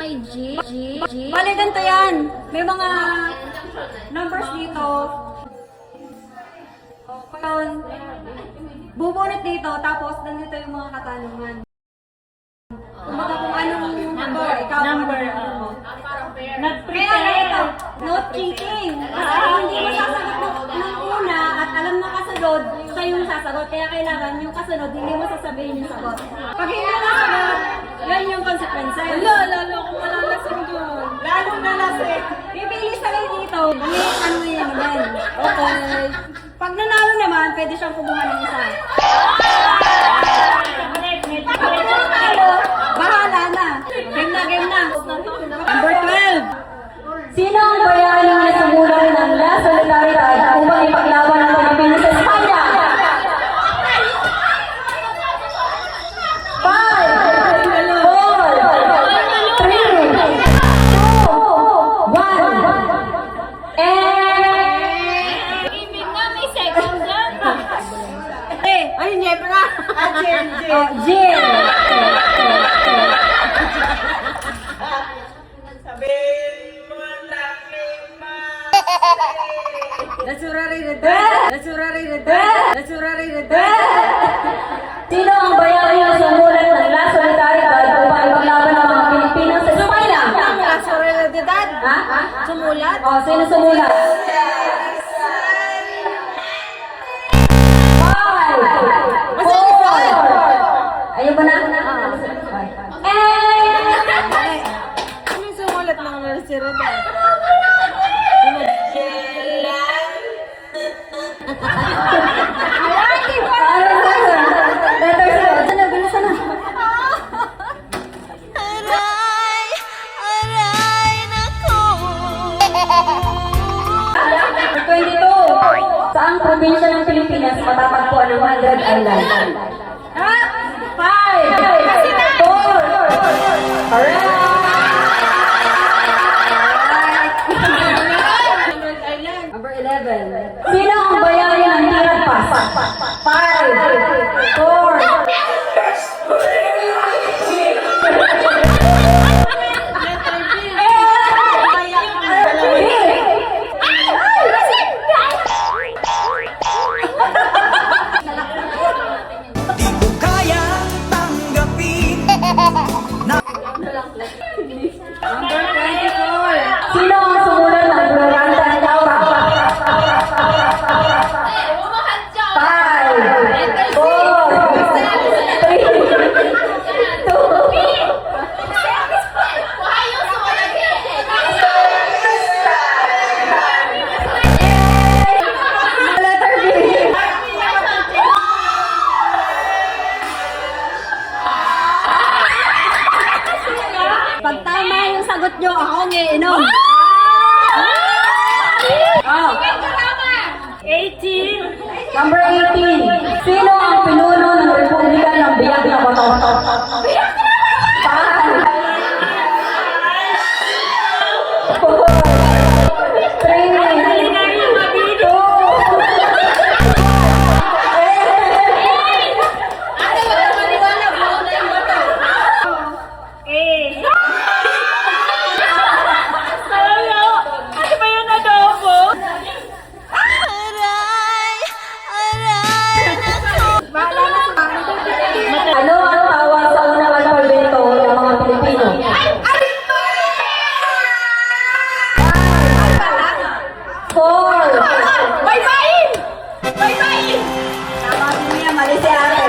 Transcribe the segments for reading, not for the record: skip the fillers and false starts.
kay G. Bale, ganito yan. May mga numbers dito. Yun. Bubunot dito, tapos nandito yung mga katanungan. Kumbaga kung anong number, ikaw Number, mo. Kaya na ito, Nag-prepare. no cheating. Kasi hindi mo sasagot ng una at alam na kasunod, siya yung sasagot. Kaya kailangan yung kasunod, hindi mo sasabihin yung sagot. Pag hindi mo nasagot, yan yung consequences. Lalo kung malalasing yun. Lalong nalasing. Pipili sa kayo dito. Ano yan naman. Okay. Pag nanalo naman, pwede siyang kumuha ng isa. Pag nanalo, bahala na. Game na. Number 12. Sino ang bayani na sumulat ng La Solidaridad upang ipaglaban ang Pilipinas sa Espanya? 5, 4, 3, 2, 1. Ibig na may second dyan. Ay, never na. Jill. Sino ang bayani na sumulat ng La Solidaridad upang ipaglaban ang mga Pilipino sa Espanya? La Solidaridad. Ha? Sumulat? O, sino sumulat? 5, 4. Ayun ba na? Ano yung sumulat ng La Solidaridad? Saang probinsya ng Pilipinas matatagpuan ang 100 Island? 5, 4, correct! Number 11. Sino ang bayani ng Tiragpas? 5, 4, Di ko kayang tanggapin. Number 24. Sino ang sumulat ng Gloranta ng Laura? 5, 4, 3, 2. Letter B. Pag tama yung sagot nyo, ako ang iinom. Oh. 18. Number 18. Sino ang pinuno ng Republika ng Biak na Bato? Ano ba yun adobo? Ano ang tawag sa unang alpabet ng mga Pilipino? Four. Baybayin! Baybayin! Tama din niya, mali si ate.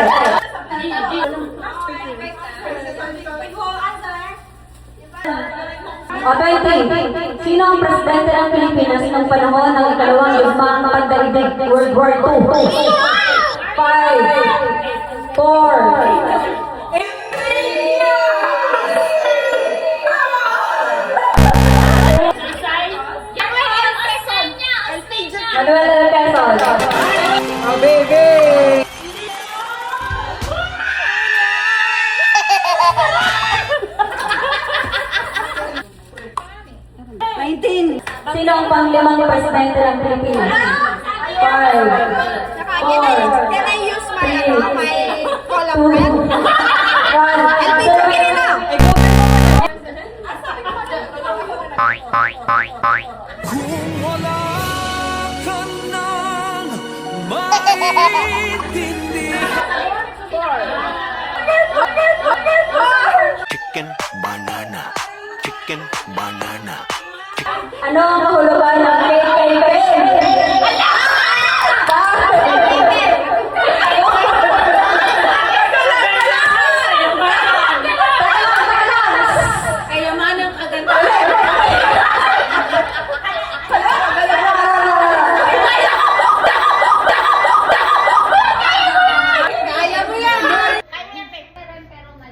O, 20. Sino ang presidente ng Pilipinas ng panahon ng ikalawang yugmang pagdaigdig World War II? 5, 4. Manuel de Quezon. Oh, baby! 19. Sino ang panglimang presidente ng Pilipinas? 5, 4, Can I use my, 3, my column 2, pen? 1. I'll be talking now. chicken banana, chicken banana. Ano ang kahulugan ng cake and cream? Kayamanan kaganda. Kaya mo yan.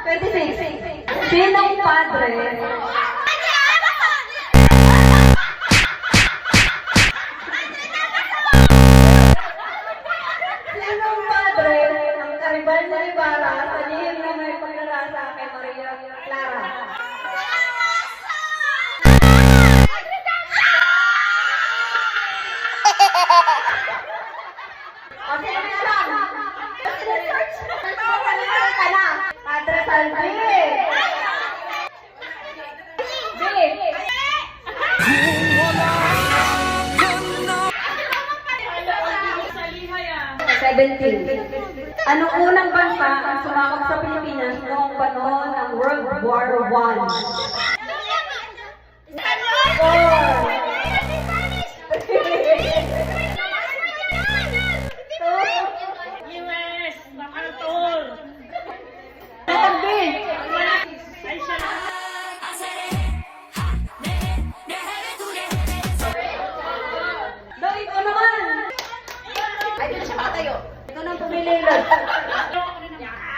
26. Sinong padre? Sinong padre ng Karibal na Ibarra sa lihim na may paglalasa kay Maria Clara? O, sino meron? Search ka na. Padre Salvi. Billy. 17. Anong unang bansa ang sumakop sa Pilipinas noong panahon ng World War I? 4. US, MacArthur. Dok, ikaw naman! Ay, dito siya makatayo. Ikaw nang pumili, Lord.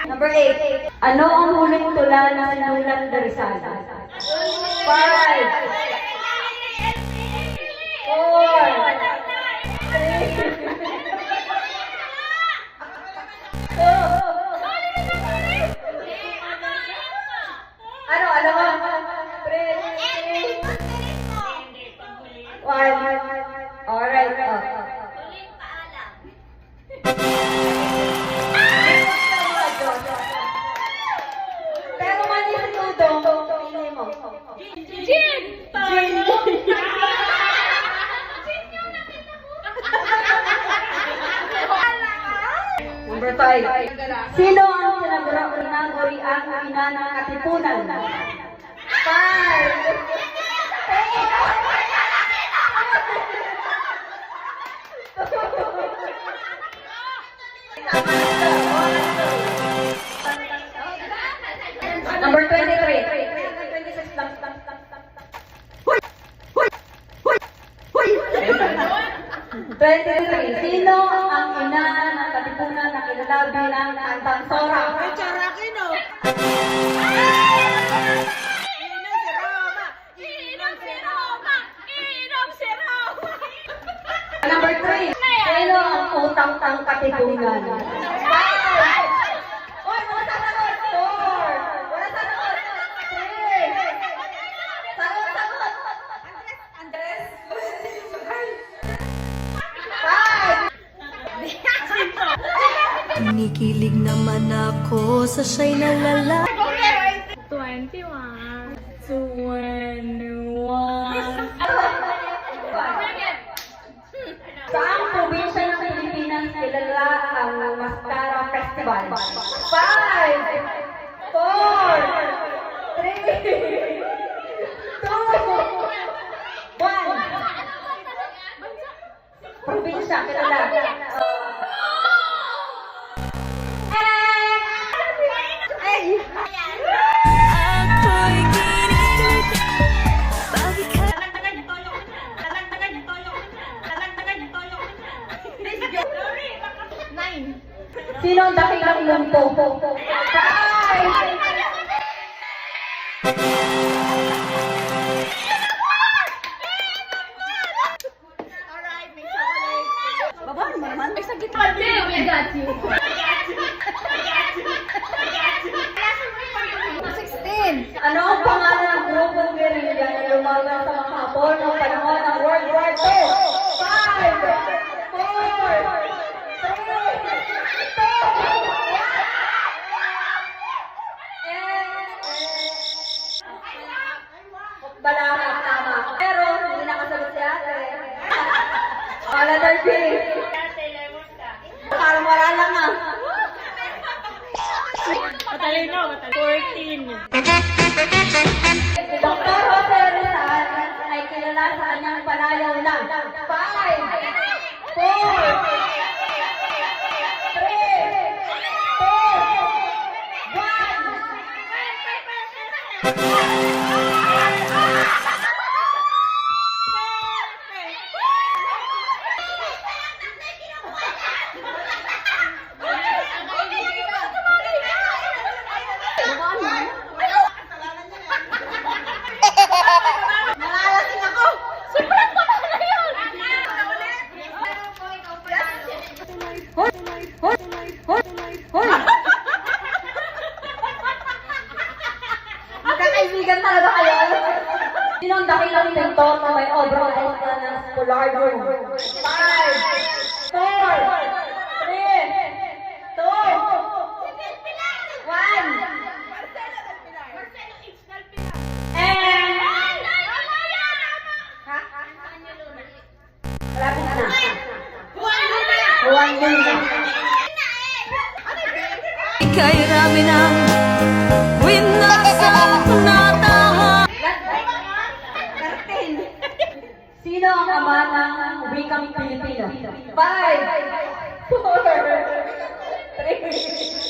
Number 8. Ano ang huling tula na sinulat ni Rizal? 5. 4. 3. 2. Ano, alam mo? 3. 1. Alright. Pero mali si Tudong. Pili mo. Jin! Number 5. Sino ang sinaguri ang ina ng Katipunan? 5. Number 23. 26 lang. Hoy! 23. Sino ang ina ng Katipunan na kilala bilang Tantang Sora? Charakin, no? Inom si Roma! Number 3. Sino ang utang-tang Katipunan? 5. Oy, wala sa sagot. 4. Wala sa sagot. 3. Sagot. Andres. 5. Kinikilig naman ako sa siya'y nalala. 21. 21. Saang probinsya ng Pilipinas kilala ang Mascara Festival? 5, 4, 3, 2, 1. Probinsya kilala. Ako'y kinikilig. Bakit ka? Sino ang dakilang lumpo? 5. Babaan mo naman? Ay, sa gitna. I got you. 16. Ano ang pangalan ng grupong guerrilla na lumaban sa mga Hapon noong panahon ng World War II? 5, 4, 3, 2, 1. Balakat, tama. Pero, hindi nakasagot si ate. Letter B. Parang wala lang ah. Matalino. 14. Sino ang dakilang pintor na may obrang kaisa ng Spolardo? 5, 4, 3, 2, 1. And... Malapit na. Juan Luna. Ika'y rami ng winasang natahan. Sino ang ama ng wikang Pilipino? 5, 4, 3,